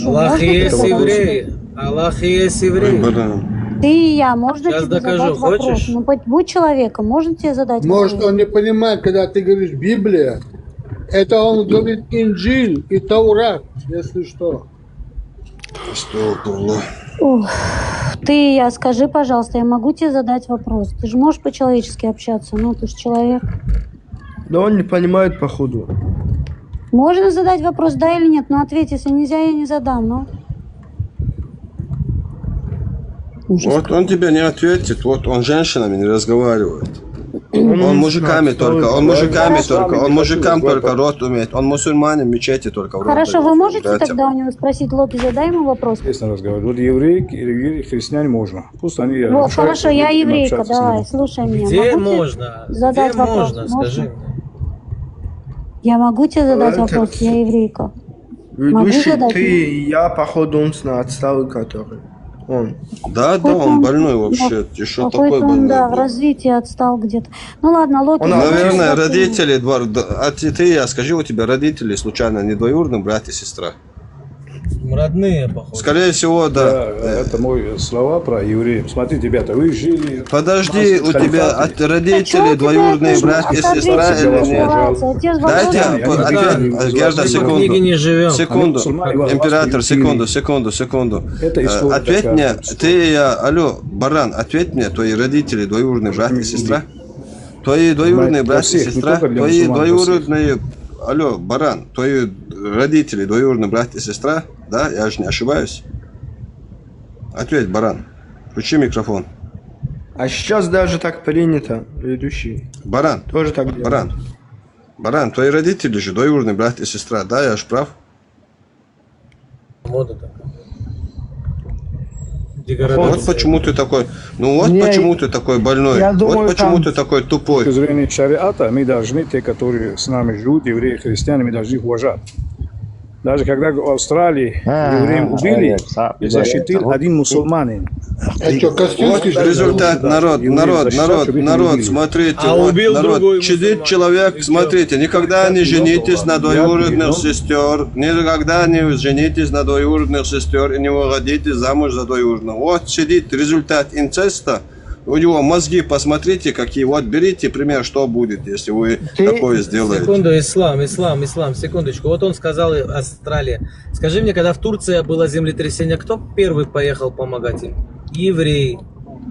покажу. Аллах Можно тебе есть задать еврей. Аллах есть еврей. Ты и я, можно Сейчас тебе докажу, задать вопрос? хочешь? Ну, будь человеком, можно тебе задать Может, вопрос? он не понимает, когда ты говоришь Библия. Это он говорит Инджил и Таурат, если что. Ух, ты и я, скажи, пожалуйста, я могу тебе задать вопрос? Ты же можешь по-человечески общаться, ну, ты же человек. Да он не понимает, походу. Можно задать вопрос, да или нет? Ну, ответь, если нельзя, я не задам, ну. Ужас. Вот он тебе не ответит, вот он с женщинами не разговаривает. Он мужиками только, он мужикам только рот умеет, он мусульманин, мечети только в рот. Хорошо, вы можете братьям. тогда у него спросить, Локи, задай ему вопрос? Естественно, разговаривать. Вот евреи, христиане можно. Пусть они Вот, общаются, хорошо, я будем еврейка, общаться с давай, ними. слушай меня. Где Могу тебе можно? задать Где вопрос? можно? Скажи мне. Я могу тебе задать вопрос, я еврейка. Могу Ведущий, задать? ты и я, походу, он отсталый, который. Он. Да, Какой-то он он- больной вообще. Ты что такой Какой-то он, больной? да, в блин? развитии отстал где-то. Ну ладно, Локи. Он, давай Наверное, вопрос. родители, а ты, я скажи, у тебя родители случайно не двоюродные брат и сестра? Родные, походу. Скорее всего, да. Это мои слова про евреев. Смотрите, ребята, вы жили... Подожди, у тебя от А чё родителей у двоюродные тебя брат и это сестра ответчик или нет? называется? Отец Дайте Богдан? ответ, Герда, Мы в книге не живем. секунду, Мусульмане, император, вас секунду. Это история Ответь такая, мне, история. ты, алло, баран, ответь мне, твои родители двоюродные брат и сестра? Твои двоюродные Для брат и всех, не сестра? только для Твои мусульман, для двоюродные, алло, баран, твои родители двоюродные брат и сестра? Да, я же не ошибаюсь. Ответь, баран. Включи микрофон. А сейчас даже так принято, ведущий. Баран, Тоже так делают. баран, твои родители же двоюродные брат и сестра, да, я же прав? Мода такая. Вот Деградация. почему ты такой, Не, почему ты такой больной, я думаю, вот почему там- ты такой С тупой. точки зрения шариата, мы должны, те, которые с нами живут, евреи, христиане, мы должны их уважать. Даже когда в Австралии евреев убили, защитил один мусульманин. А что, Вот Костюмский, что ли? результат, народ, смотрите, А вот, убил другой народ, сидит мусульманин. человек, И смотрите, никогда не женитесь на двоюродных сестер, никогда не женитесь на двоюродных сестер и не выходите замуж за двоюродных. Вот сидит результат инцеста, у него мозги, посмотрите, какие, вот берите пример, что будет, если вы такое сделаете. Секунду, ислам, секундочку. Вот он сказал Австралия. Скажи мне, когда в Турции было землетрясение, кто первый поехал помогать им? Евреи.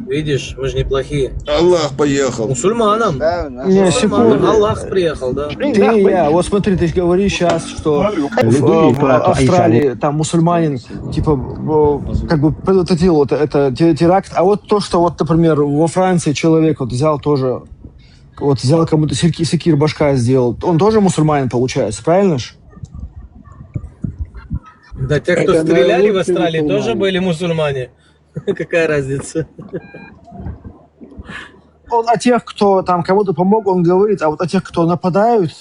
Видишь, мы же неплохие. Аллах поехал. Мусульманам. Не, Мусульманам. секунду. Аллах приехал, да. Ты и я, вот смотри, ты говоришь сейчас, что в Австралии там мусульманин типа как бы предотвратил вот это теракт, а вот то, что вот, например, во Франции человек вот взял тоже, вот взял кому-то секир башка сделал, он тоже мусульманин получается, правильно ж? Да те, кто Это стреляли в наилучшие Австралии, тоже мусульмане. были мусульмане. Какая разница? Он о тех, кто там кому-то помог, он говорит, а вот о тех, кто нападают,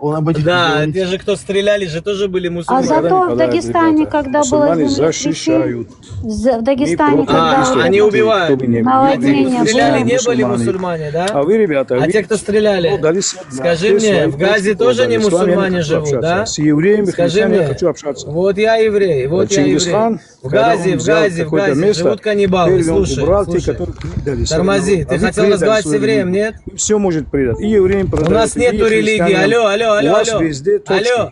он об этих не Да, говорит. те же, кто стреляли, же тоже были А мусульмане. зато в Дагестане, когда было Мусульмане землетрясение, защищают. в Дагестане, Не когда А, вот они это- убивают. Наводнение Те, кто стреляли, было. не были Мусульмане. мусульмане, да? А вы, ребята, А те, кто стреляли, скажи мне, в Газе тоже не мусульмане живут, да? С евреями, Скажи христианами я мне, хочу общаться. вот я еврей, вот я еврей. Чингисхан, В когда он Газе, взял какое-то место, живут каннибалы, первый он слушай, убрал те, слушай. которые предали свой Тормози, народ. ты А вы хотел предали разговаривать с свою евреем, религию. нет? Все может предать. И евреям У продать. нас нету религии, алло, У вас везде точно. алло.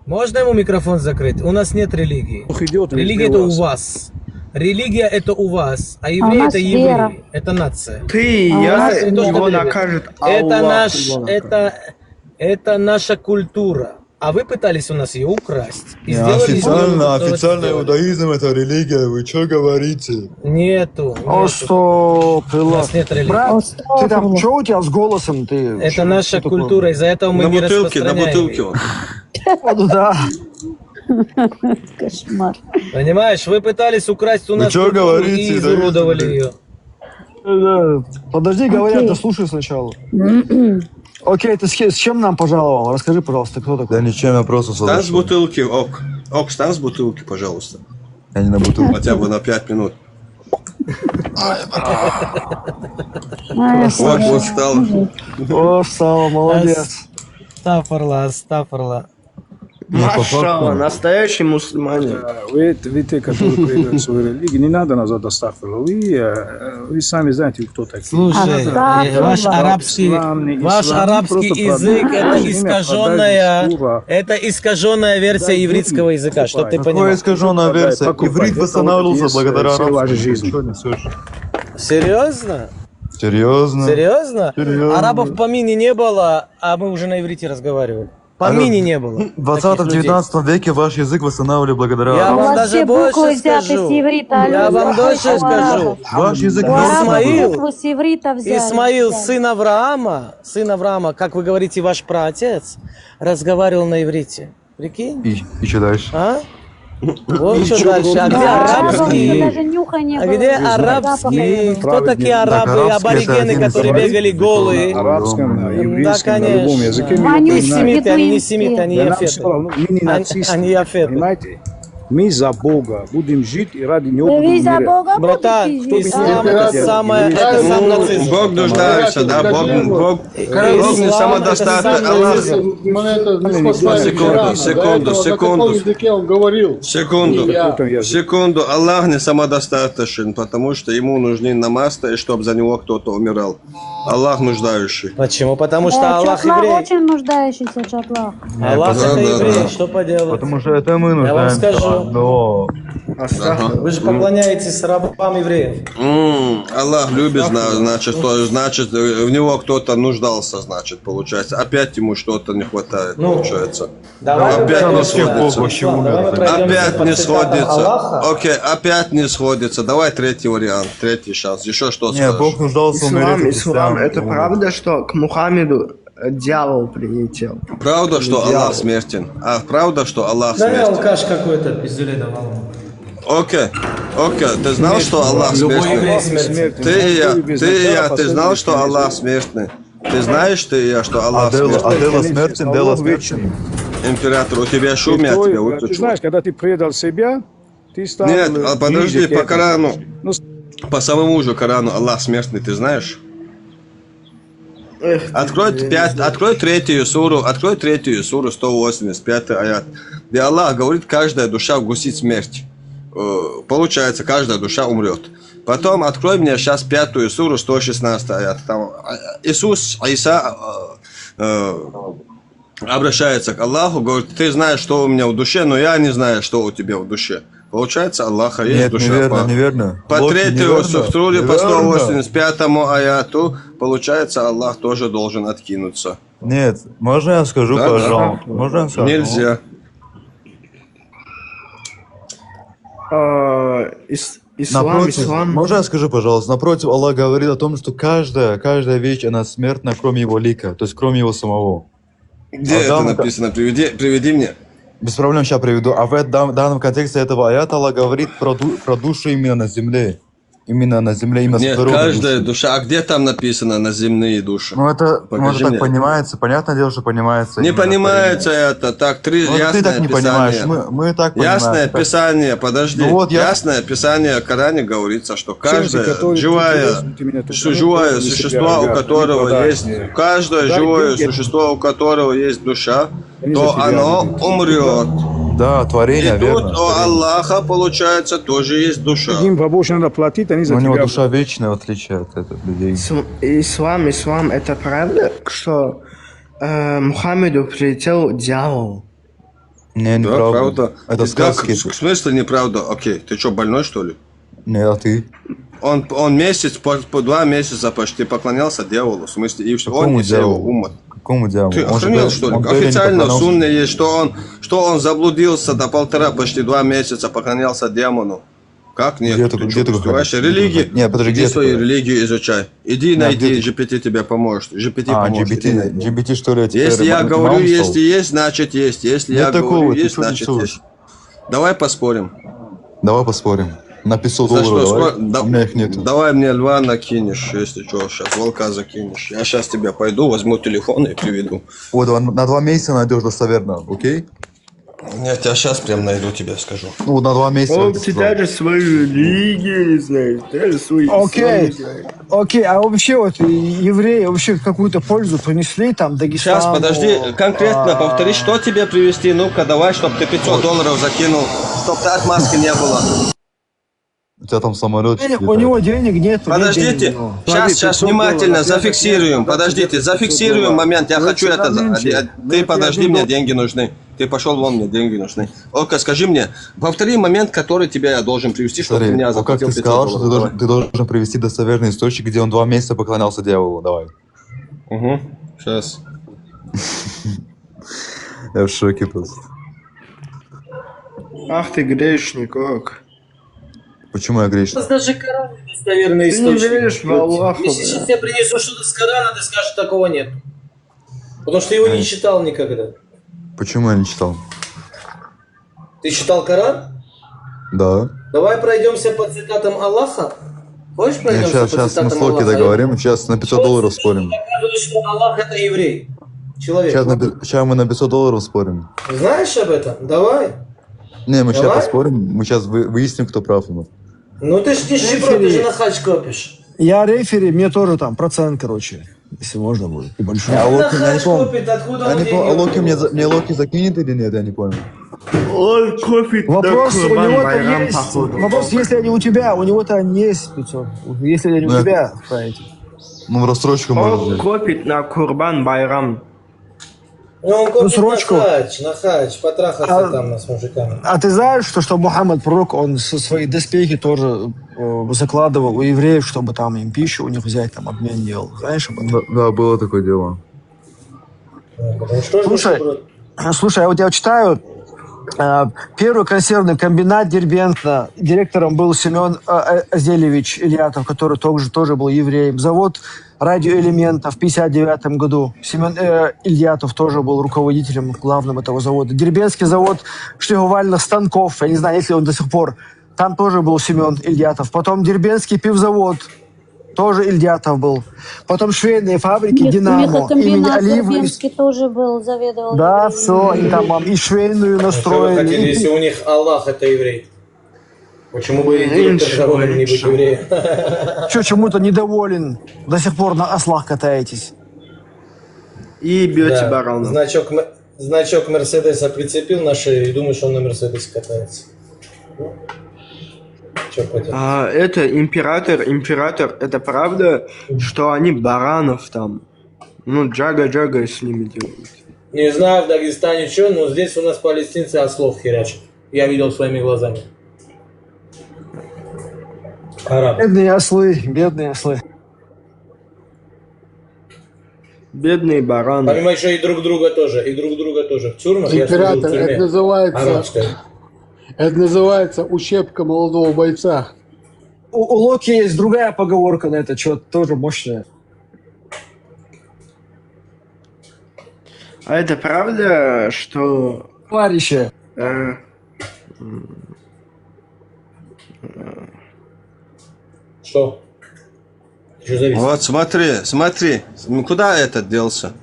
Можно ему микрофон закрыть? У нас нет религии. Дух идет везде Религия это у у вас. вас. Религия это у вас, а у евреи нас это вера. евреи, это нация. Ты и А у я, нас не то, его что вы, накажет Это Аллах, наш, его накажет. это наша культура. А вы пытались у нас ее украсть. И сделали из неё то, что Официально сделали. иудаизм это религия, вы что говорите? Нету. О, стоп, У нас нет религии. брат, Стоп, ты там, Аллах. что у тебя с голосом? Ты, Это что наша такое? культура, из-за этого мы На не бутылке, на распространяем бутылке. её. вот. Ну да. Кошмар. Понимаешь, вы пытались украсть у Вы нас чё культуру говорите, и изуродовали да, ее. Да. Подожди, говорят, Окей. да слушай сначала. Окей, ты с чем нам пожаловал? Расскажи, пожалуйста, кто такой? Да ничем, я просто Стань с слышал. бутылки, ок. Ок, стань с бутылки, пожалуйста. Я не на бутылку. Хотя бы на 5 минут. Ай, Вот встал. О, встал, молодец. Стафарла. Машалла, настоящий мусульманин. Вы те, которые предают свою религию, не надо назад астагфирулла. Вы сами знаете, кто такие. Слушай, ваш арабский язык это искаженная версия еврейского языка, чтобы ты Какая понимал. искаженная версия? Иврит восстанавливался благодаря арабскому. Серьезно? Серьезно? Серьезно? Серьезно. Арабов в помине не было, а мы уже на иврите разговаривали. В помине не было. В 20-19 веке ваш язык восстанавливали благодаря Я У вам вас даже все буквы больше взяты скажу. с иврита. Я алло, вам больше у скажу. арабов. Ваш язык У арабов Исмаил. буквы с иврита взяли. Исмаил, взяли. сын Авраама, как вы говорите, ваш праотец, разговаривал на иврите. Прикинь? И что дальше? А? Вот что дальше. А где Да, арабов арабские? даже нюха не А было. где Запаха арабские? не было. Кто такие арабы? арабский Аборигены, это которые один из бегали голые. На арабском, на Да, еврейском, на любом конечно. языке. мы Вонючие Не понимаем. семиты, они не бедуинские. семиты, они Да нам яфеты. всё равно, мы не нацисты. Они яфеты. Понимаете? Мы за Бога будем жить и ради Него Вы будем за умереть. Бога Братан, будете жить? ислам А? это самое, это сам нацизм. Бог нуждается, да, Бог не Ислам самодостаточный. это Аллах. Мы это не спасали вчера. Секунду. На каком языке он говорил? Секунду. Я. Секунду. Аллах не самодостаточен, потому что ему нужны намазы, чтобы за него кто-то умирал. Аллах нуждающий. Почему? Потому что Да, Аллах Чатлах еврей. очень нуждающийся Чатлах. Аллах Да, это да, еврей, да. что поделать? Потому что это мы Я вам нуждаемся. скажу. Но Вы же поклоняетесь рабам евреев. Аллах любит, значит, в него кто-то нуждался, значит, получается. Опять ему что-то не хватает, получается. Давай мы Опять пройдем не сюда. сходится. Ислам, давай мы пройдемся Опять по не цитатам сходится. Аллаха. Окей, опять не сходится. Давай третий вариант, третий шанс. Еще что не, скажешь? Бог нуждался умереть. Ислам, это правда, что к Мухаммеду дьявол прилетел? Правда, что Аллах смертен? А правда, что Аллах Да не, смертен? алкаш какой-то, пиздюлей давал. Окей, ты знал, что Аллах Любой еврей смертный? смертен. Ты и я, ты знал, что Аллах смертный? Ты знаешь, ты и я, что Аллах Дело смертный? смертен, дело смертен. Император, у тебя шум, я тебя Ты выключу. знаешь, когда ты предал себя, ты стал... Нет, подожди, ближе к по этому. Корану. Ну, По самому же Корану Аллах смертный, ты знаешь? Открой третью суру, 185 аят, где Аллах говорит, каждая душа вкусит смерть. Получается, каждая душа умрет. Потом открой мне сейчас 5 суру, 116 аят. Там Иса обращается к Аллаху, говорит, ты знаешь, что у меня в душе, но я не знаю, что у тебя в душе. Получается, Аллаха есть Нет, душа. неверно. По Ложь, третьему неверно. суре, по Неверно. 185 аяту, получается, Аллах тоже должен откинуться. Нет, можно я скажу, Да, пожалуйста? Можно я скажу? Нельзя. Ислам. Можно я скажу, пожалуйста? Напротив, Аллах говорит о том, что каждая вещь, она смертна, кроме его лика, то есть кроме его самого. Где это Адам- написано? Приведи мне. Без проблем сейчас приведу. А в данном контексте этого аята Аллах говорит про душу именно на земле. Именно на земле, именно Нет, здоровую каждая душу. душа. А где там написано на земные души? Ну это, Покажи так мне. понимается, понятное дело, что понимается. Не именно понимается это. Так, три Ну, ясное ты так не понимаешь, писание. мы так понимаем. Ясное Так. писание, подожди. Ну вот я- Ясное писание в Коране говорится, что каждое которые живое, ты меня тут живое не существо, у себя которого не есть, подашь. каждое Дай живое деньги. существо, у которого есть душа, Они то за тебя оно будут. умрет. Да, И творение, тут верно. у творение. Аллаха, получается, тоже есть душа. Им побольше надо платить, они за Но у него тебя... душа вечная, в отличие от этих людей. Ислам, это правда, что Мухаммеду прилетел дьявол? Не, Да, неправда. правда. Это Как, сказки. в смысле неправда? Окей, ты что, больной, что ли? Не, а ты? Он месяц, по 2 месяца почти поклонялся дьяволу, в смысле, и все, он Какому не сел дьяволу? ума. Какому дьяволу? Ты Он же охренел, был- что ли? он Белли не Официально в поклонялся. Сунне есть, что он заблудился до 1,5, почти 2 месяца, поклонялся демону. Как нет? Где Ты такое- что, где такое издеваешься? говорится? Религии. Нет, подожди, Иди где свою такое? религию изучай. Иди Да, найди, где GPT тебе поможет. GPT А, поможет. иди найди. GPT что ли? теперь Если я имам говорю, стал? если есть, значит есть. Если Нет я такого, говорю, ты есть, что значит несешь? есть. Давай поспорим. Давай поспорим. На 500 За долларов что? давай. Сколько? У меня их нету. Давай мне льва накинешь, если что, сейчас волка закинешь. Я сейчас тебя пойду, возьму телефон и приведу. Вот, на 2 месяца найдешь достоверно, окей? Я тебя сейчас прям найду, тебе скажу. Ну, на 2 месяца. О, ты даже свою религию не знаешь, даже свой ислам Окей, не знаешь. окей, а вообще вот евреи вообще какую-то пользу принесли там Дагестану? Сейчас, подожди, конкретно повтори, что тебе привезти? Ну-ка, давай, чтобы ты $500 закинул, чтобы отмазки не было. У тебя там самолет. У него денег нет. Подождите, сейчас внимательно зафиксируем. Подождите, зафиксируем момент. Я хочу это. Ты подожди, мне деньги нужны. Ты пошел вон, мне деньги нужны. Ока, скажи мне, повтори момент, который тебе я должен привести, чтобы ты меня как заплатил ты сказал, что $500. ты должен привести достоверный источник, где он 2 месяца поклонялся дьяволу. Давай. Угу, сейчас. Я в шоке просто. Ах ты грешник, ок. Почему я грешник? Даже Коран достоверный Ты не источник. веришь в Аллаха, Если сейчас я принесу что-то с Корана, ты скажешь, такого нет. Потому что его не читал никогда. Почему я не читал? Ты читал Коран? Да. Давай пройдемся по цитатам Аллаха. Хочешь пройдемся Сейчас по мы цитатам слоки Аллаха? договорим, сейчас на $500 спорим. Доказывает, что Аллах это еврей. Человек. Сейчас мы на $500 спорим. Знаешь об этом? Давай. Не, мы сейчас Давай. поспорим, мы сейчас выясним, кто прав. Ну ты ж нищеброд, ты же на хач копишь. Я рефери, мне тоже там процент, короче, если можно будет, небольшой. А На Локи, я не хач помню. копит, откуда Я он не деньги помню, а Локи возьмет? мне Локи закинет или нет, я не понял. Он копит Вопрос у Курбан него-то Байрам, есть. походу. Вопрос, если они у тебя, у него-то есть 500. Если они у Да. тебя, правильно. Ну, в рассрочку можно Он взять. копит на Курбан Байрам. Ну он копит срочку. на хач, потрахаться А- там с мужиками. А ты знаешь, что Мухаммад Пророк, он со свои доспехи тоже закладывал у евреев, чтобы там им пищу у них взять, там обмен делал. Знаешь об этом? Да, было такое дело. Ну что ж, Слушай, нищеброд? Слушай, вот я читаю, первый консервный комбинат Дербента, директором был Семен Азелевич Ильятов, который тоже был евреем. Завод радиоэлементов в 1959 году. Семен Ильятов тоже был руководителем главным этого завода. Дербентский завод шлифовальных станков, я не знаю, если он до сих пор, там тоже был Семен Ильятов. Потом Дербентский пивзавод, тоже Ильятов был. Потом швейные фабрики «Динамо» имени Мехокомбинат Алиева. Дербемский тоже был, заведовал. Да, евреем. все, они там и швейную Что вы настроили. хотели, если у них Аллах это еврей? Почему бы и директор завода не быть евреем? Что, чему-то недоволен? До сих пор на ослах катаетесь. И бьете Да. баранов. Значок Мерседеса прицепил на шею и думаешь, он на Мерседесе катается. Че поделать? А это император, это правда, что они баранов там, ну, джага-джага с ними делают? Не знаю в Дагестане что, но здесь у нас палестинцы ослов херячат. Я видел своими глазами. Арабы. Бедные ослы, бедные ослы. Бедные бараны. Помимо еще и друг друга тоже. В тюрьмах я служил в Император, тюрьме. это называется, Арабской. это называется ущепка молодого бойца. У Локи есть другая поговорка на это, что тоже мощная. А это правда, что... Товарищи, Что? Что зависит? Вот смотри, ну, куда этот делся?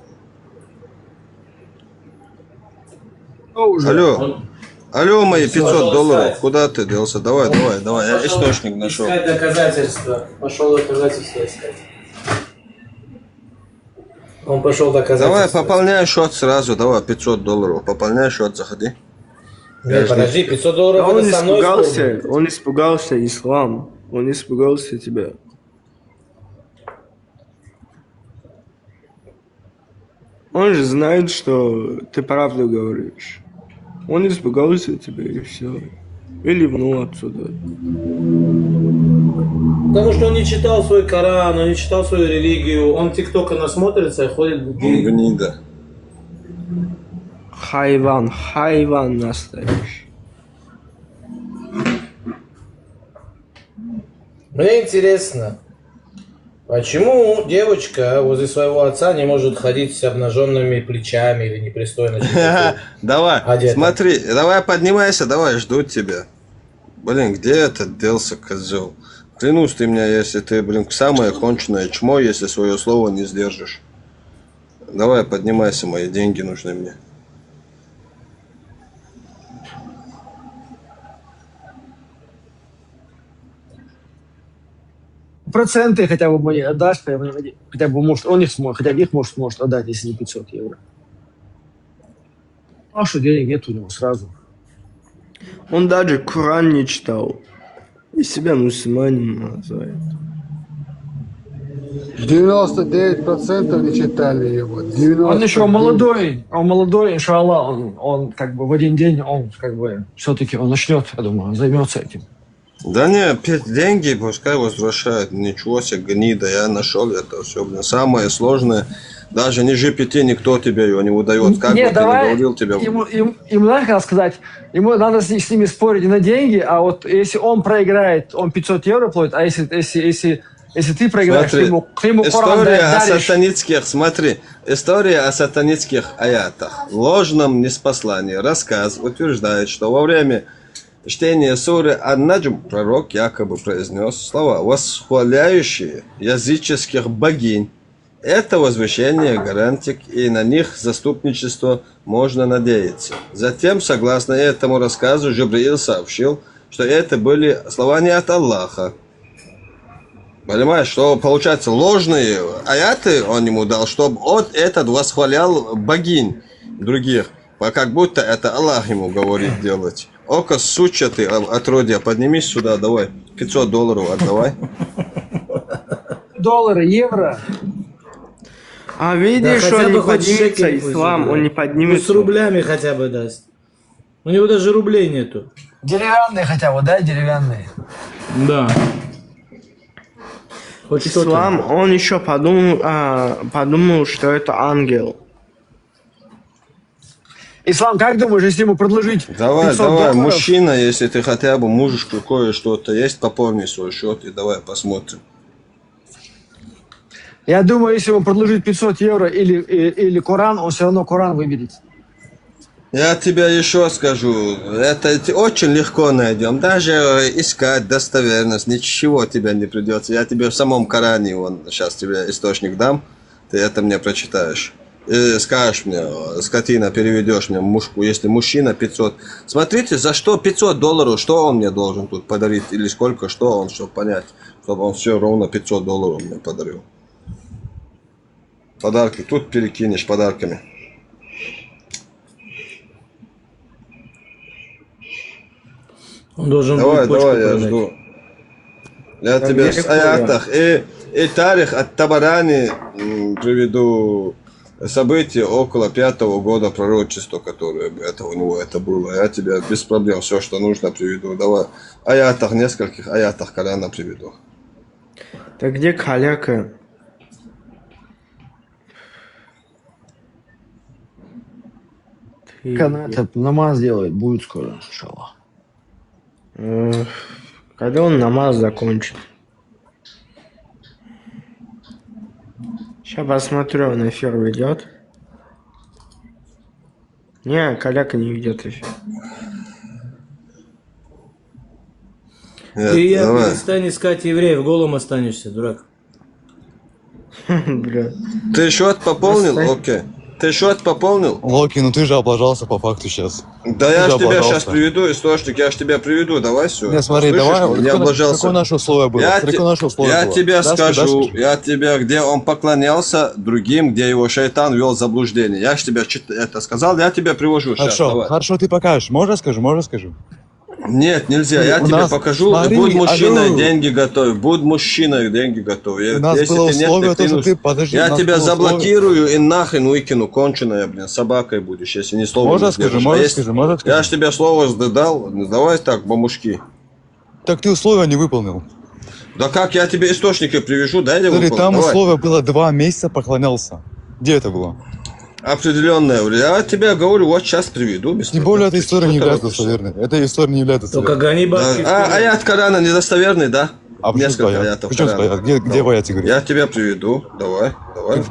Алло, мои $500, куда ты делся? Давай, я источник нашел. Искать доказательства. Пошел доказательства искать. Он пошел доказательства. Давай, пополняй счет сразу, давай, $500, пополняй счет, заходи. Нет, подожди, $500 он это со мной спорим. он испугался ислам, он испугался тебя. Он же знает, что ты правду говоришь. Он испугался тебя и все. И ливнул отсюда. Потому что он не читал свой Коран, он не читал свою религию. Он тиктока насмотрится и ходит в гей. Гнида. Хайван настоящий. Мне интересно, почему девочка возле своего отца не может ходить с обнаженными плечами или непристойно? Давай, Одета. смотри, давай поднимайся, давай, жду тебя. Блин, где этот делся, козел? Клянусь ты меня, если ты, самое конченое чмо, если свое слово не сдержишь. Давай, поднимайся, мои деньги нужны мне. проценты хотя бы мне отдашь, хотя бы, может, он их сможет, хотя бы их может отдать, если не 500 евро. А что денег нет у него сразу. Он даже Коран не читал. И себя мусульманином называет. 99% не читали его. 99%. Он еще молодой, иншаллах, он как бы в один день, он как бы все-таки он начнет, я думаю, он займется этим. Да не, деньги пускай возвращают. Ничего себе, гнида, я нашел это все. Блин. Самое сложное, даже ниже 5 никто тебе ее не выдает. Как Нет, бы ты давай, не говорил тебе. ему надо как сказать, ему надо с ними спорить на деньги, а вот если он проиграет, он 500 евро платит, а если ты проиграешь, Смотри, ты ему Коран история о даришь. сатанитских, смотри, история о сатанитских аятах, ложном неспослании, рассказ утверждает, что во время чтения суры Ан-Наджм пророк якобы произнес слова, восхваляющие языческих богинь. Это возвещение гарантик, и на них заступничество можно надеяться. Затем, согласно этому рассказу, Джибраил сообщил, что это были слова не от Аллаха. Понимаешь, что получается ложные аяты он ему дал, чтобы он этот восхвалял богинь других, как будто это Аллах ему говорит делать. Око, суча ты, отродья, поднимись сюда, давай, $500 отдавай. Доллары, евро. А видишь, хотя он бы не хоть поднимется, шекель пусть ислам, заберет. он не Пусть поднимется. с рублями хотя бы даст. У него даже рублей нету. Деревянные хотя бы, да, деревянные. Да. Хоть что-то. Ислам, он еще подумал, что это ангел. Ислам, как думаешь, если ему предложить Давай, 500 давай, долларов? мужчина, если ты хотя бы можешь кое-что-то есть, пополни свой счет и давай посмотрим. Я думаю, если ему предложить 500 евро или Коран, он все равно Коран выберет. Я тебе еще скажу, это очень легко найдем. Даже искать достоверность, ничего тебе не придется. Я тебе в самом Коране, сейчас тебе источник дам, ты это мне прочитаешь. И скажешь мне, скотина, переведешь мне мужку, если мужчина 500. Смотрите, за что $500, что он мне должен тут подарить, или сколько, что он, чтобы понять, чтобы он все ровно $500 мне подарил. Подарки, тут перекинешь подарками. Он должен Давай, будет почку давай, я продать. жду. Я тебе с аятах и тарих от Табарани приведу события около 5-го года пророчества, которое это у него это было. Я тебе без проблем все, что нужно, приведу. Давай, аятах, нескольких аятах Корана приведу. Так где каляка? Как она этот намаз делает, будет скоро, иншаллах. Когда он намаз закончит? Сейчас посмотрю, он эфир ведет. Не, каляка не ведет эфир. Ты я Давай. перестань искать евреев, голым останешься, дурак. Бля. Ты счет пополнил? Достань. Окей. Ты счет пополнил? Локи, ну ты же облажался по факту сейчас. Да я Ты ж тебе облажался. сейчас приведу источник, я ж тебя приведу, давай все. Не, смотри, давай, не какое облажался. наше условие было? Я, Смотри, какое наше условие я было. тебе Да, скажу, скажи. я тебе, где он поклонялся другим, где его шайтан вел в заблуждение. Я ж тебе это сказал, я тебе привожу сейчас. Хорошо, Давай. хорошо, ты покажешь. Можно скажу? Нет, нельзя. Я У тебе нас- покажу. смотри, Будь мужчиной, алло. деньги готовь. Будь мужчиной, деньги готовь. У нас Если было ты нет, условие, ты то, что клянусь. ты, подожди, у Я нас тебя было заблокирую и нахрен выкину, конченая, блин, собакой будешь, если не слово Можно не скажу, сдержишь. можно А если- скажу, можно Я скажу. ж тебе слово дал, давай так, бомушки. Так ты условия не выполнил. Да как, я тебе источники привяжу, дай я Смотри, выполню, там давай. условие было 2 месяца поклонялся. Где это было? Определенное время. Я тебе говорю, вот сейчас приведу. без Тем проблем. более, эта история не Что является торопишься? достоверной. Эта история не является Только достоверной. гони бабки. Да. А аят Корана недостоверный, да? А почему Несколько стоят? аятов Почему Корана. стоят? Где в аяте говорит? Я тебя приведу. Давай.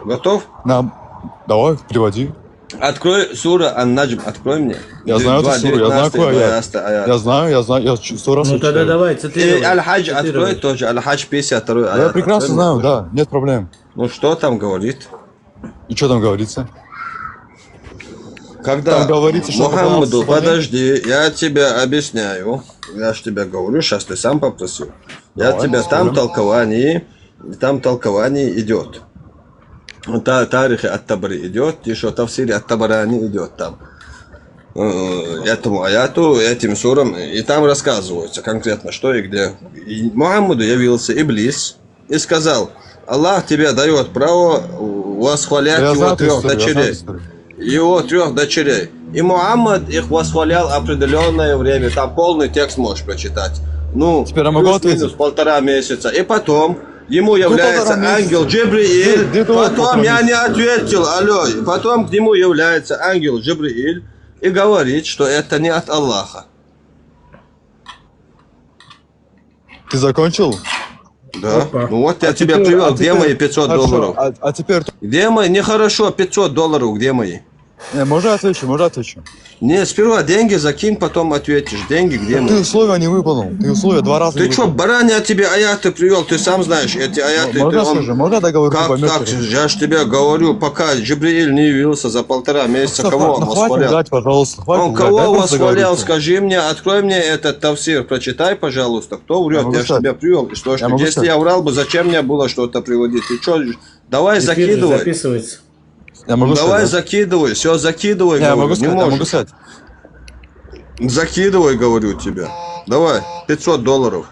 Готов? Давай, приводи. Открой сура Ан-Наджм, открой мне. Я знаю эту суру, я знаю какой аят. Я знаю, я 100 раз Ну тогда читаю. давай, И цитируй. Аль-Хадж открой Цитируй. тоже. Аль-Хадж 52 аят. Я прекрасно Открой мне. знаю, да, нет проблем. Ну что там говорит? И что там говорится? Когда Там говорится, что Мухаммаду, поклонялся подожди, я тебе объясняю. Я же тебе говорю, сейчас ты сам попросил. Я Давай, тебя спорим. там толкование идет. Тарихи от Табри идет, еще тавсири от Табарани идет там. Этому аяту, этим сурам, и там рассказывается конкретно, что и где. И Мухаммаду явился Иблис и сказал: Аллах тебе дает право восхвалять Я его знаю эту трех историю, я знаю дочерей. эту историю. Его трех дочерей. И Мухаммад их восхвалял определенное время. Там полный текст можешь прочитать. Ну, Теперь я могу плюс-минус ответить? 1,5 месяца. И потом ему является 1,5 месяца. ангел Джибрииль. Где твой Потом 1,5 я не месяца? ответил, алло. И потом к нему является ангел Джибрииль и говорит, что это не от Аллаха. Ты закончил? Да. Ну вот я тебе теперь- привел. Где мои 500 Хорошо, долларов? А теперь... Где мои? Нехорошо, 500 долларов, где мои? Не, можно отвечу? Не, сперва деньги закинь, потом ответишь. Деньги где Ты мои? условия не выполнил. Ты условия 2 раза Ты не что, выполнил. баран, я тебе аяты привел, ты сам знаешь, эти аяты... Можно ты, он- скажи, можно договор Как так? Я же тебе говорю, пока Джибрииль не явился за 1,5 месяца, кого он Хватит восхвалял? лгать, пожалуйста. Хватит Он лгать, дай кого просто восхвалял, договориться. скажи мне, открой мне этот тавсир, прочитай, пожалуйста, кто врет, могу я же сказать. тебя привел источник. Я могу Если сказать. я врал бы, зачем мне было что-то приводить? Ты что, давай закидывай. Записывается. Я могу Давай сказать, закидывай, все, закидывай, да? Я говорю, могу не сказать, я могу можешь. сказать. Закидывай, говорю тебе. Давай, 500 долларов.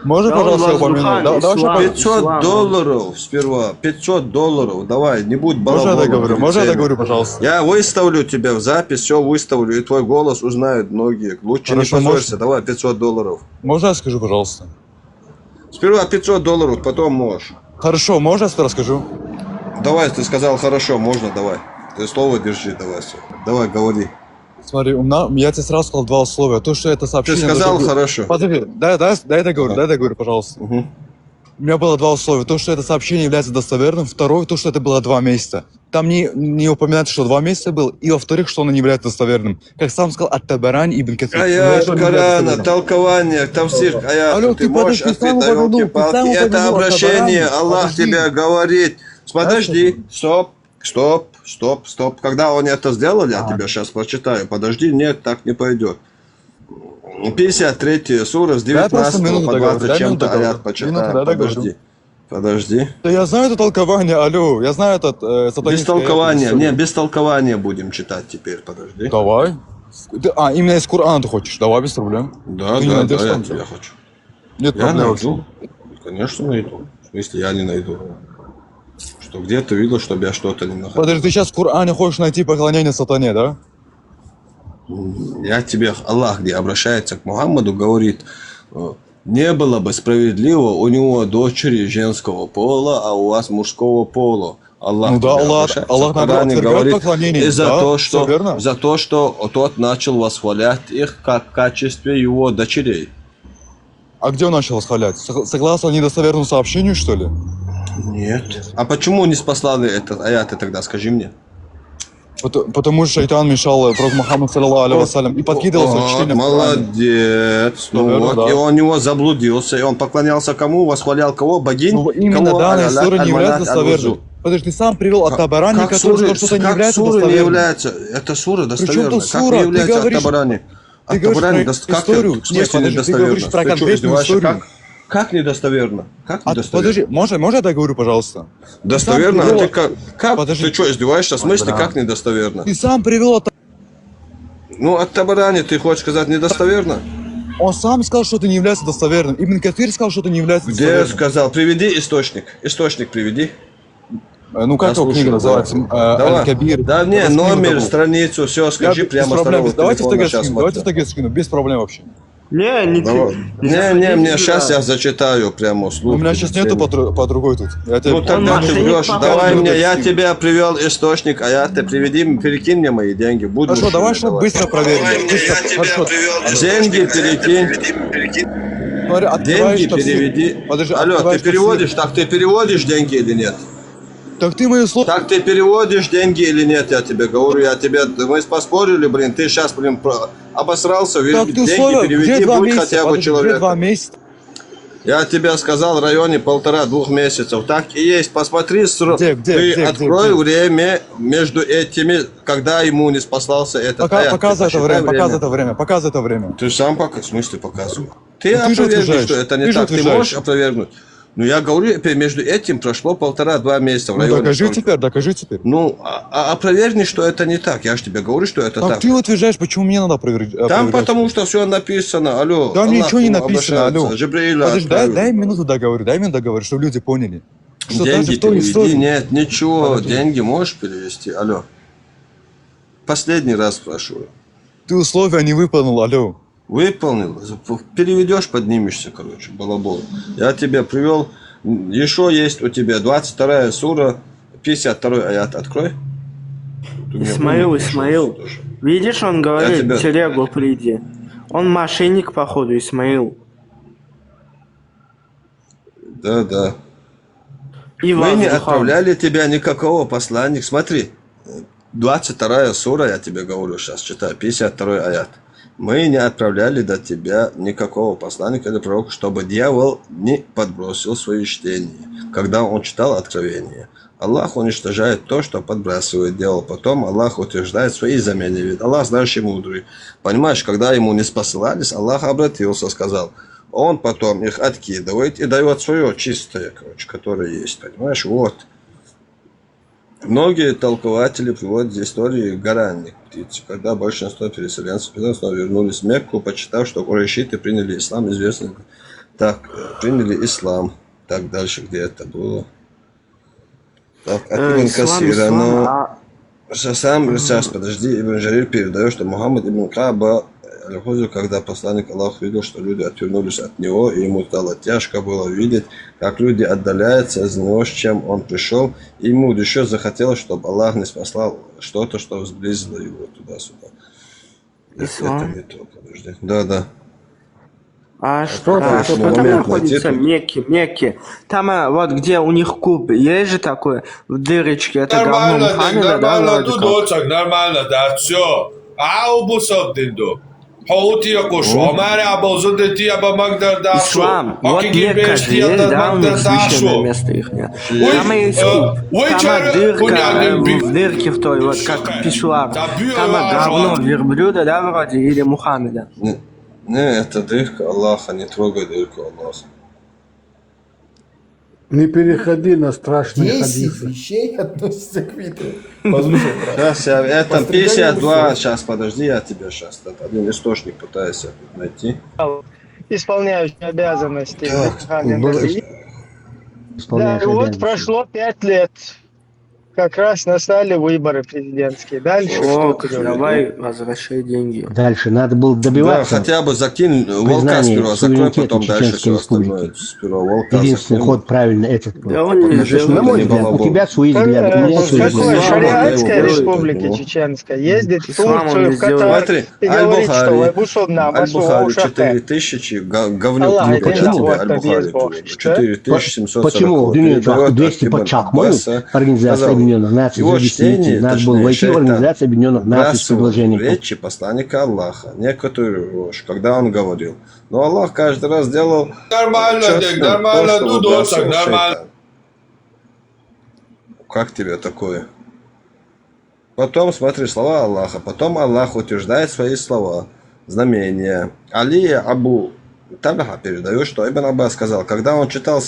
Можно, Да он пожалуйста, воздухами, упомянуть? Давай, ислам. давай, 500 долларов сперва, 500 долларов, давай, не будь можно я балаболом договорю? перед Можно я всеми. договорю, пожалуйста? Я выставлю тебя в запись, все выставлю, и твой голос узнают многие. Лучше Хорошо, не позорься, можно? давай 500 долларов. Можно я скажу, пожалуйста? Сперва 500 долларов, потом можешь. Хорошо, можно я сперва скажу? Давай, ты сказал хорошо, можно, давай. Ты слово держи, давай. Всё. Давай, говори. Смотри, я тебе сразу сказал 2 условия. То, что это Ты сообщение... сказал должно быть- хорошо. Подожди, дай договорю, пожалуйста. Мгм. У меня было 2 условия. То, что это сообщение является достоверным. Второе, то, что это было 2 месяца. Там не упоминается, что 2 месяца было. И во-вторых, что оно не является достоверным. Как сам сказал, Ат-Табарани ибн Касир. Аят Что не является Корана, достоверным. толкование, тавсир, аят. Алло, Ты ты можешь подожди, ты сам ответить, упомянул, ты ёлки-палки. сам Это упомянул обращение, Ат-Табарани. Аллах Подожди. тебе говорит. Подожди, стоп. Когда они это сделали, я тебе сейчас прочитаю. Подожди, нет, так не пойдет. 53 сура с Дай просто 19 минуту по договорю, 20 дай чем-то минуту договорю. аят Минуту, почитаю. дай договорю. Подожди. Да я знаю это толкование, алло. Я знаю этот Без сатанинское толкования. это, Не, без толкования будем читать теперь. Подожди. Давай. Именно из Корана ты хочешь? Давай, без проблем. Да, Ты не найдешь я там? тебя хочу. Нет Я проблем. найду. Конечно, найду. В смысле, я не найду. Что где-то видел, чтобы я что-то не находил. Подожди, ты сейчас в Коране хочешь найти поклонение сатане, да? Я тебе, Аллах, где обращается к Мухаммаду, говорит, не было бы справедливо у него дочери женского пола, а у вас мужского пола. Аллах, Ну да, тебе Аллах, обращается. Аллах В Коране наоборот отвергает поклонение, и за, да, то, всё верно. за то, что тот начал восхвалять их как в качестве его дочерей. А где он начал восхвалять? Согласно недостоверному сообщению, что ли? Нет. А почему не спаслали этот аяты тогда, скажи мне? Потому что шайтан мешал пророк Мухаммад, саллаллаху алейхи вассалям, и подкидывал Вот, сочинение в Коране. молодец. Ну Наверно, вот, да. и он у него заблудился, и он поклонялся кому, восхвалял кого? Богинь? Ну, именно Кого? данная Аль-Алат, история не является Аль-Манат, Аль-Вузу. достоверной. Подожди, ты сам привел от Табарани, Как который суры, сказал, что это не как является суры не достоверным. является? Это сура достоверная. тут Как сура? не Ты является от говоришь- Табарани? Ты От говоришь Табарани, про как историю? в смысле Нет, подожди, ты недостоверно? говоришь про Ты что, конкретную издеваешься? историю. Как недостоверно? Как недостоверно? Подожди, можно я договорю, пожалуйста? Достоверно? Ты А сам ты привел- как? Подожди. Ты что, издеваешься? В смысле, как недостоверно? Ты сам привел от... Ну, от Табарани ты хочешь сказать недостоверно? Он сам сказал, что это не является достоверным. Ибн Кафир сказал, что это не является Где достоверным. сказал? Приведи источник. Источник приведи. Ну, как Я его книга слушаю, называется? Давай. Аль-Кабир. Да не, Я вас книгу номер, забыл. страницу, все, скажи Я прямо без с проблем. второго Давайте в телефона, тагет сейчас скину, давайте в смотрю. тагет скину, без проблем вообще. Не, не Давай. Не, сейчас я зачитаю прямо слух. У меня сейчас нету по другой тут. Я тебе- Ну тогда ты мошенник, врешь. папа. Давай мне, я скину. тебя привел источник, а я ты приведи, перекинь мне мои деньги. Буду Хорошо, мужчиной, давай, чтобы быстро проверим. Быстро, хорошо. Деньги перекинь. Смотри, открываешь Деньги тафсир. переведи. Подожди, Алло, ты открываешь тафсир. переводишь? Так ты переводишь деньги или нет? Так ты мои слова... Так ты переводишь деньги или нет, я тебе говорю, мы поспорили, блин, ты сейчас, блин, обосрался, Так ты деньги условия, где переведи, 2 будь месяца? хотя бы Подожди, где 2 человеком. месяца? Я тебе сказал, в районе 1,5-2 месяцев. Так и есть. Посмотри, ты открой время между этими, когда ему не спасался этот аят. Показывай это время. Ты сам в смысле показывай? Ты Ну, ты же опровергни, утверждаешь. что это не Ты же так. Ты утверждаешь. можешь опровергнуть? Ну, я говорю, между этим прошло 1,5-2 месяца в Ну районе. докажи теперь. Ну, опровергни, что это не так. Я же тебе говорю, что это Так так. ты утверждаешь, почему мне надо проверить? Там потому что все написано. Алло. Там Аллах ничего не ему написано, обращается. алло. Джибрииля Подожди, отправил. дай минуту договорю, чтобы люди поняли. Что даже Деньги в той переведи. истории... Нет, ничего. Деньги можешь перевести? Алло. Последний раз спрашиваю. Ты условия не выполнил, алло. Выполнил. Переведешь, поднимешься, короче, балабол. Я тебе привел. Еще есть у тебя 22 сура, 52 аят. Открой. Исмаил. Видишь, он говорит, телегу приди. Он мошенник, походу, Исмаил. Да. И Мы не Вазухан. отправляли тебя никакого посланника. Смотри, 22 сура, я тебе говорю сейчас, читаю, 52 аят. Мы не отправляли до тебя никакого посланника или пророка, чтобы дьявол не подбросил свои чтения, когда он читал откровение. Аллах уничтожает то, что подбрасывает дьявол. Потом Аллах утверждает свои замены. Ведь Аллах знающий мудрый. Понимаешь, когда ему не спосылались, Аллах обратился, сказал. Он потом их откидывает и дает свое чистое, короче, которое есть. Понимаешь, вот. Многие толкователи приводят истории горанних птиц, когда большинство переселенцев снова вернулись в Мекку, почитав, что курайшиты приняли ислам, известно. Так, приняли ислам. Так, дальше где это было? Так, от Ибн Касира, но... Сам, сейчас, подожди, Ибн Джарир передает, что Мухаммад ибн Кааба, когда посланник Аллах видел, что люди отвернулись от него, и ему стало тяжко было видеть, как люди отдаляются из него, с чем он пришел, и ему еще захотелось, чтобы Аллах не спасал что-то, что сблизило его туда-сюда. Это не то, подожди. Да. А что там находится Мекки? Там вот где у них куб, есть же такое, в дырочке, это говно Мухаммеда, да, вроде как? Нормально, да, все. Ислам, вот Мекка же есть, да, у них священное место их нет. Там есть куб, там дырка, в дырке в той, вот как писсуар. Там говно верблюда, да, вроде, или Мухаммеда. Не, это дырка Аллаха, не трогай дырку Аллаха. Не переходи на страшные 10 хадисы. вещей относятся к Витру. Послушай, Сейчас это 52, сейчас подожди, я тебе сейчас один источник пытаюсь найти. Исполняющий обязанности. Да, и вот обязанности. прошло 5 лет. Как раз настали выборы президентские. Дальше О, что делать? давай возвращай деньги. Дальше надо было Да, добиваться хотя бы закинь волка признания сперва, закрой, суверенитета потом дальше Чеченской все остальное. республики. Сперва волка Единственный закинь. ход правильно этот был. Да он не Потому что сделал. На мой не взгляд, у балабол. тебя свои взгляды, у меня свои Какой? Какой? взгляды. Шариатская Ислам, республика ну. чеченская ездит в Ислам он Турцию, не в Катар Смотри, и говорит, что Аль-Бухари, Вайбусудна, Аль-Бухари 4000, говнюк, Аллах, не это почему не тебе вот, Аль-Бухари есть Бог, приводит? что? 4740. Почему в Дунии Передает 200 от Ибн подчак могут Аббаса, Организация сказал, Объединенных Наций его завести чтение, надо было точнее, войти в шайтан, Организацию Объединенных Наций с вбрасывал в предложением. речи посланника Аллаха некоторую ложь, когда он говорил. Но Аллах каждый раз делал Нормально, четко Дик, нормально, то, что Дудочек, выбрасывал нормально. шайтан. Как тебе такое? Потом смотри слова Аллаха. Потом Аллах утверждает свои слова, знамения. Али Абу Табаха передает, что Ибн Аббас сказал, когда он читал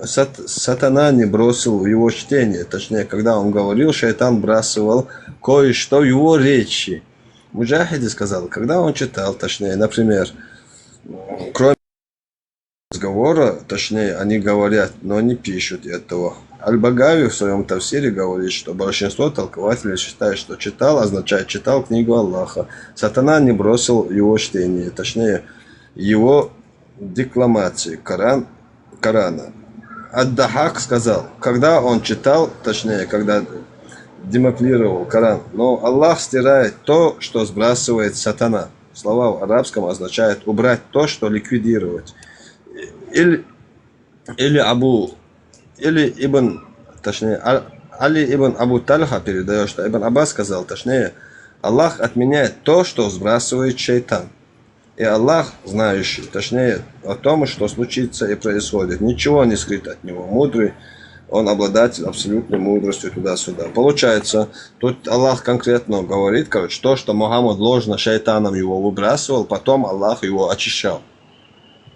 сатана не бросил в его чтение. Точнее, когда он говорил, шайтан бросил кое-что в его речи. Муджахиди сказал, когда он читал, точнее, например, кроме разговора, точнее, они говорят, но не пишут этого. Аль-Багави в своем тафсире говорит, что большинство толкователей считает, что читал означает читал книгу Аллаха. Сатана не бросил его чтение, точнее, его декламации Корана. Ад-Дахак сказал, когда он читал, точнее, когда демаклировал Коран, но Аллах стирает то, что сбрасывает сатана. Слова в арабском означают убрать то, что ликвидировать. Или Али ибн Абу Тальха передает, что Ибн Аббас сказал, точнее, Аллах отменяет то, что сбрасывает шайтан. И Аллах, знающий, точнее, о том, что случится и происходит. Ничего не скрыто от него. Мудрый, он обладатель абсолютной мудростью туда-сюда. Получается, тут Аллах конкретно говорит, короче, то, что Мухаммад ложно шайтаном его выбрасывал, потом Аллах его очищал.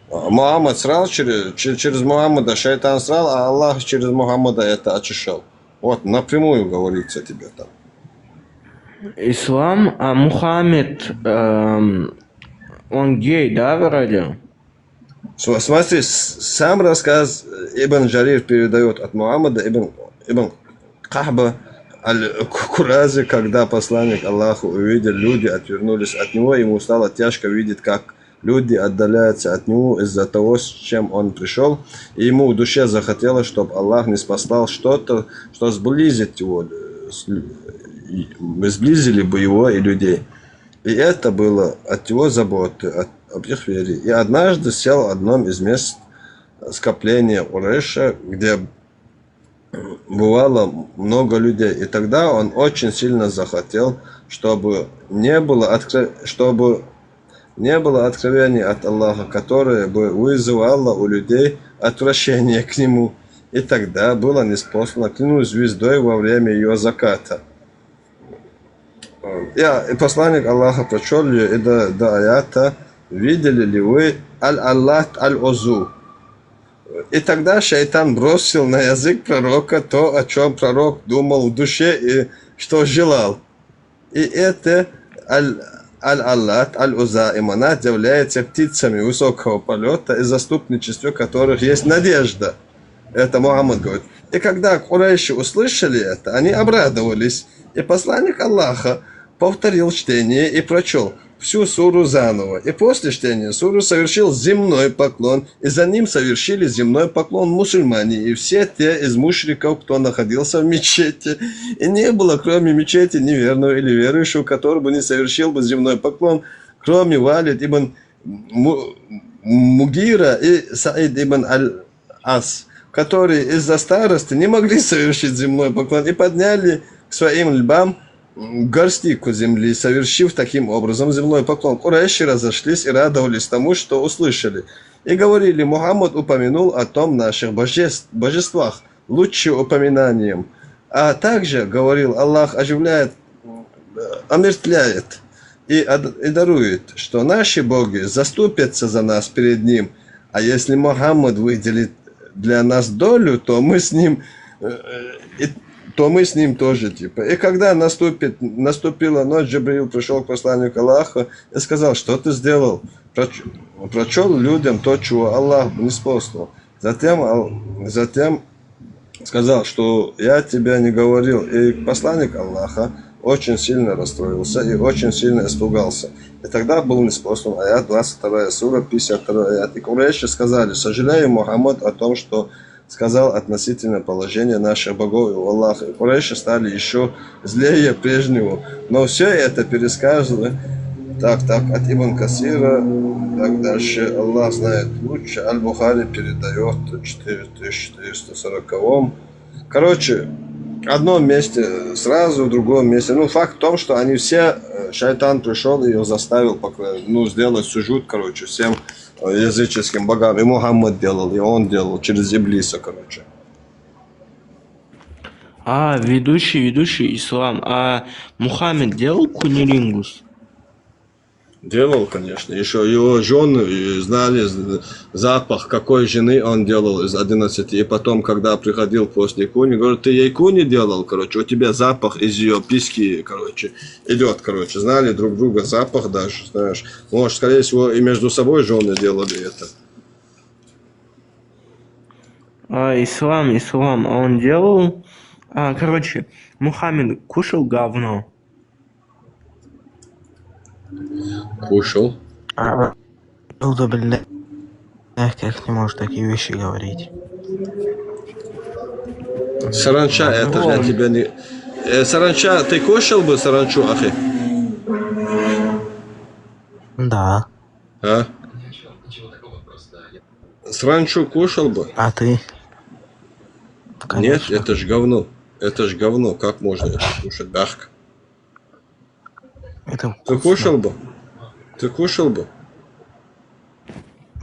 Мухаммад срал, через Мухаммада шайтан срал, а Аллах через Мухаммада это очищал. Вот, напрямую говорится тебе там. Ислам, а Мухаммед, он гей, да, вроде? Смотри, сам рассказ Ибн Джарир передает от Мухаммада Ибн Кахба аль-Курази, когда посланник Аллаха увидел, люди отвернулись от него, ему стало тяжко видеть, как люди отдаляются от него из-за того, с чем он пришел, и ему в душе захотелось, чтобы Аллах не спасал что-то, что сблизит его, сблизили бы его и людей. И это было от его заботы, об их вере. И однажды сел в одном из мест скопления Курейша, где бывало много людей. И тогда он очень сильно захотел, чтобы не было откровений от Аллаха, которое бы вызывало у людей отвращение к нему. И тогда было неспослано, клянусь звездой во время ее заката. И посланник Аллаха прочел ее, и до аята: «Видели ли вы аль-Аллат аль-Озу?» И тогда шайтан бросил на язык пророка то, о чем пророк думал в душе и что желал. И это аль-Аллат аль-Уза и Манат являются птицами высокого полета, и заступничестве которых есть надежда. Это Мухаммад говорит. И когда Курейши услышали это, они обрадовались. И посланник Аллаха повторил чтение и прочел всю суру заново. И после чтения суры совершил земной поклон, и за ним совершили земной поклон мусульмане и все те из мушриков, кто находился в мечети. И не было, кроме мечети, неверного или верующего, который бы не совершил бы земной поклон, кроме Валид ибн Мугира и Саид ибн Аль-Ас, которые из-за старости не могли совершить земной поклон и подняли к своим лбам горстику земли, совершив таким образом земной поклон. Курейши разошлись и радовались тому, что услышали. И говорили: Мухаммад упомянул о том наших божествах лучшим упоминанием. А также, говорил, Аллах оживляет, омертвляет и дарует, что наши боги заступятся за нас перед ним. А если Мухаммад выделит для нас долю, то мы с ним тоже, типа. И когда наступила ночь, Джибрил пришел к посланнику Аллаха и сказал: что ты сделал? Прочел людям то, чего Аллах не спослал. Затем сказал, что я тебя не говорил. И посланник Аллаха очень сильно расстроился и очень сильно испугался. И тогда был неспослан аят 22 сура, 52 аят. И Курейши сказали: сожалею, Мухаммад, о том, что сказал относительно положения наших богов и Аллаха. И Курейши стали еще злее прежнего. Но все это пересказывали так, от Ибн Касира, так дальше. Аллах знает лучше. Аль-Бухари передает в 4440. Короче, в одном месте сразу, в другом месте. Ну, факт в том, что они все, шайтан пришел и ее заставил сделать суджуд, короче, всем языческим богам. И Мухаммад делал, и он делал через Иблиса, короче. Ведущий ислам. А Мухаммед делал кунилингус? Делал, конечно. Еще его жены знали запах, какой жены он делал из 11. И потом, когда приходил после куни, говорит: ты ей куни делал, короче, у тебя запах из ее письки, короче, идет, короче. Знали друг друга запах даже, знаешь. Может, скорее всего, и между собой жены делали это. Ислам, а он делал... короче, Мухаммед кушал говно. Кушал. Блядь, как не можешь такие вещи говорить? Саранча, это для тебя не... Саранча, ты кушал бы саранчу, ахи? Да. А? Саранчу кушал бы? А ты? Конечно. Нет, это ж говно. Это ж говно. Как можно это кушать? Это ты кушал бы? Ты кушал бы?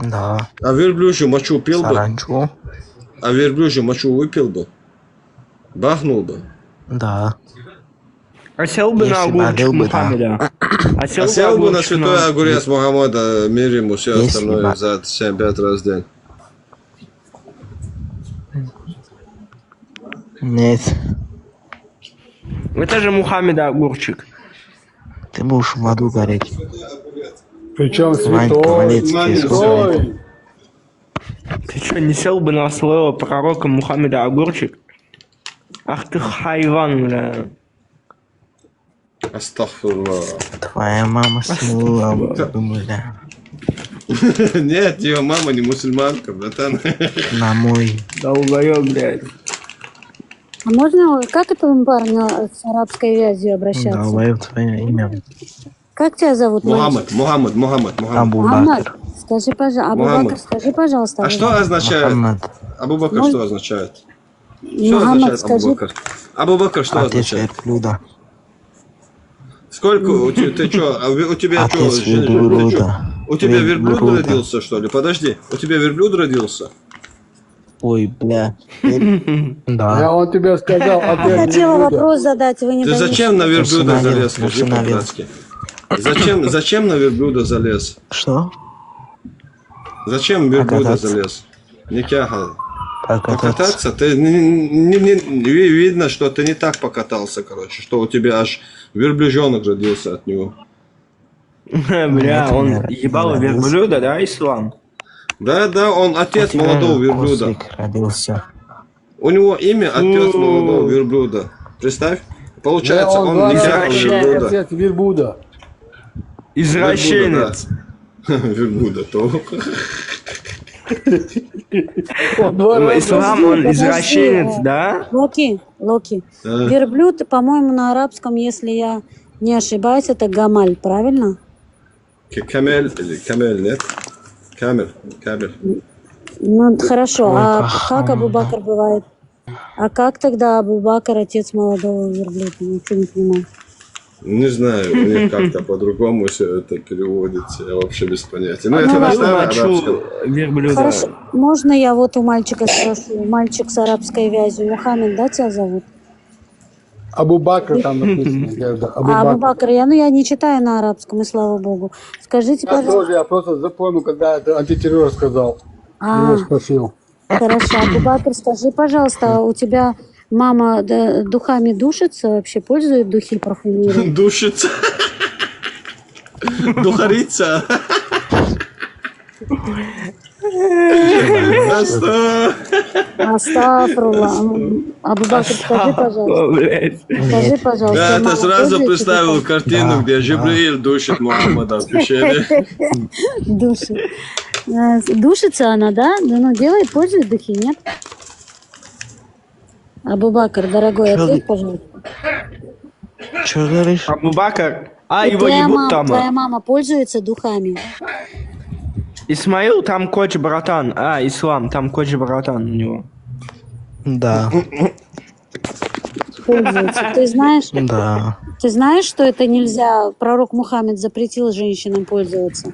Да. А верблюжью мочу пил бы? Саранчу? А верблюжью мочу выпил бы? Бахнул бы? Да. А сел бы на Если огурчик болел бы, да. Мухаммеда? А сел бы на огурчик святой огурец Мухаммада, мир ему, все Если остальное бы. за 7-5 раз в день. Нет. Это же Мухаммеда огурчик. Ты будешь в аду гореть. Причем Ванька святой, Валецкий, святой. Ты что, не сел бы на своего пророка Мухаммеда огурчик? Ах ты хайван, бля. Астагфируллах. Твоя мама смыла, думаю, да. Нет, ее мама не мусульманка, братан. На мой. Долбоёб, блядь. А можно, как к этому парню с арабской вязью обращаться? Долбоёб твое имя. Как тебя зовут, мальчик? Мухаммад. Абу Мухаммад, Бакр. скажи, пожалуйста, Абу Мухаммад. Бакр, скажи, пожалуйста. А Абу что Бакр. означает? Мухаммад. Абу Бакр Может- что означает? Что Мухаммад, означает Абу скажи, Бакр? Абу Бакр что Отец означает? верблюда. Сколько у тебя, ты что, у тебя что, Отец верблюда. у тебя верблюд Верблюда. родился, что ли? Подожди, у тебя верблюд родился? Ой, бля. Да. Я он тебе сказал, я ответ хотела верблюда. вопрос задать, вы не Ты даете. зачем на верблюда Усыновил, залез, скажи усыновил. по-братски? Зачем на верблюда залез? Что? Зачем в верблюда Покататься. залез? Никяха. Покататься. Покататься? Ты видно, что ты не так покатался, короче, что у тебя аж верблюжонок родился от него. Бля, это он не ебал родился. верблюда, да, Ислам? Да, он отец У тебя молодого верблюда. ослик родился. У него имя отец молодого верблюда. Представь. Получается, Да, он главное, никяха верблюда. отец верблюда. Извращенец. Верблюда, то. Ислам, он Подожди, извращенец, да? Локи, верблюд, по-моему, на арабском, если я не ошибаюсь, это гамаль, правильно? Камель или камель, нет? Камель. Ну, хорошо, Ой, а как как Абу Бакр бывает? А как тогда Абу Бакр, отец молодого верблюда? Ничего не понимаю. Не знаю, у них как-то по-другому все это переводится. Я вообще без понятия. Ну, это Ну, на ладно. староарабском. Верблюда. Хорошо, можно я вот у мальчика спрошу? Мальчик с арабской вязью. Мухаммед, да, тебя зовут? Абу Бакр там написано. да, Абу Абу Бакр. Бакр, я не читаю на арабском, и слава богу. Скажите, Я пожалуйста. тоже, я просто запомнил, когда это антитеррор сказал. А, Его спросил. хорошо, Абу Бакр, скажи, пожалуйста, у тебя мама духами душится, вообще пользует духи, парфюмирует? Душится. Духарица. Астафрула. Абу Бакр, скажи, пожалуйста. Блядь. Скажи, пожалуйста. Да, это мама сразу пользуется представил духами? картину, где Джибраиль душит Мухаммада в пещере. Душит. Душится она, да? Да, ну, делает, пользует духи, нет? Абу Бакр, дорогой, Чё ответь, ты- пожалуйста. Что говоришь? Абу Бакр. А, И его ебут там. твоя мама пользуется духами? Исмаил, там коч братан. А, Ислам, там коч братан у него. Да. Пользуется. Да. Ты знаешь, что это нельзя? Пророк Мухаммед запретил женщинам пользоваться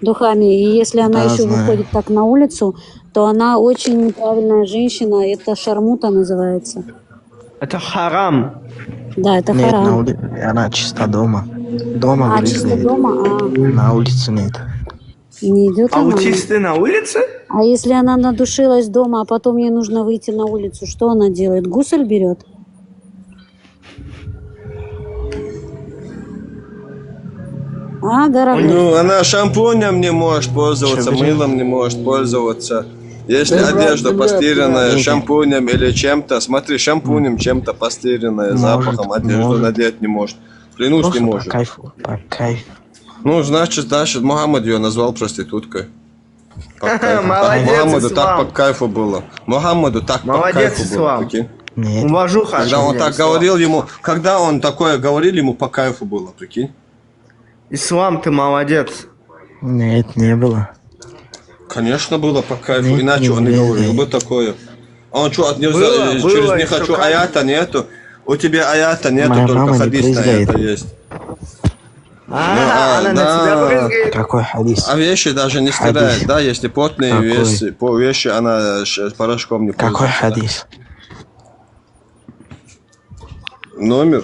духами. И если она Да, еще знаю. выходит так на улицу, то она очень неправильная женщина. Это шармута называется. Это харам. Да, это Нет, харам. на улице. Она чисто дома. Дома А, чисто грызли. дома? На улице нет. Не идет она. Аутисты на улице? А если она надушилась дома, а потом ей нужно выйти на улицу, что она делает? Гусель берет? А, дорогой? Ну, она шампунем не может пользоваться, Чё, мылом не может пользоваться. Если Да, одежда брат, постиранная да. шампунем или чем-то, смотри, шампунем чем-то постиранная, Может, запахом, одежду может. надеть не может. Клянусь, Просто не по может. кайфу. По кайфу. Ну, значит, Мухаммад ее назвал проституткой. По кайфу. Молодец, Мухаммаду Ислам. так по кайфу было. Мухаммаду так по Молодец, кайфу было. Ислам. Прикинь. Нет. Уважуха. Когда он так Ислам. говорил ему, когда он такое говорил, ему по кайфу было, прикинь. Ислам, ты молодец. Нет, не было. Конечно, было по кайфу, Нет, иначе он не не говорил было. бы такое. А он что, Было, через было, не всё хочу, кайф. аята нету? У тебя аята нету, Моя только мама не хадис на брызгает. это есть. Она на тебя брызгает. Какой хадис? А вещи даже не стирает, да, если потные вещи, она порошком не пользуется. Какой хадис? Номер?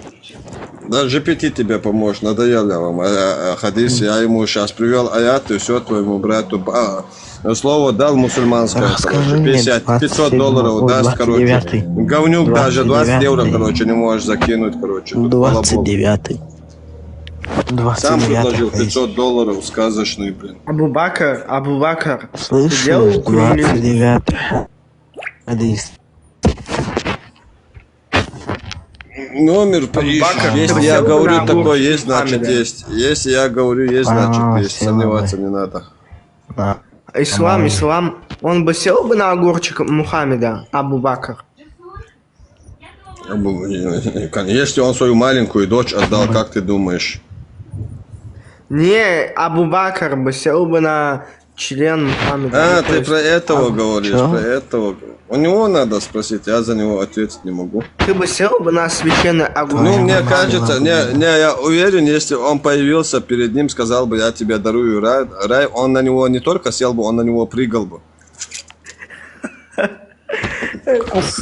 Даже GPT тебе поможет, надоел я вам хадис, я ему сейчас привел аят и все твоему брату. Слово дал мусульманское, короче, 500 долларов даст, короче. Говнюк даже 20 евро, короче, не можешь закинуть, короче. 29-й. Сам предложил 500 долларов, сказочный, блин. Абу-Бакр, Слышишь, сделал 29-й хадис. Номер поищешь. Если я говорю такое есть, значит есть. Если я говорю есть, значит есть. Сомневаться не надо. Ислам, он бы сел бы на огурчик Мухаммеда, Абу-Бакр? Если он свою маленькую дочь отдал, как ты думаешь? Не, Абу-Бакр бы сел бы на член Мухаммеда. А, ты про этого говоришь, про этого. У него надо спросить, я за него ответить не могу. Ты бы сел бы на священный огурчик? Ну, мне кажется, я уверен, если он появился перед ним, сказал бы, я тебе дарую рай, он на него не только сел бы, он на него прыгал бы.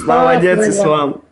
Молодец, Ислам.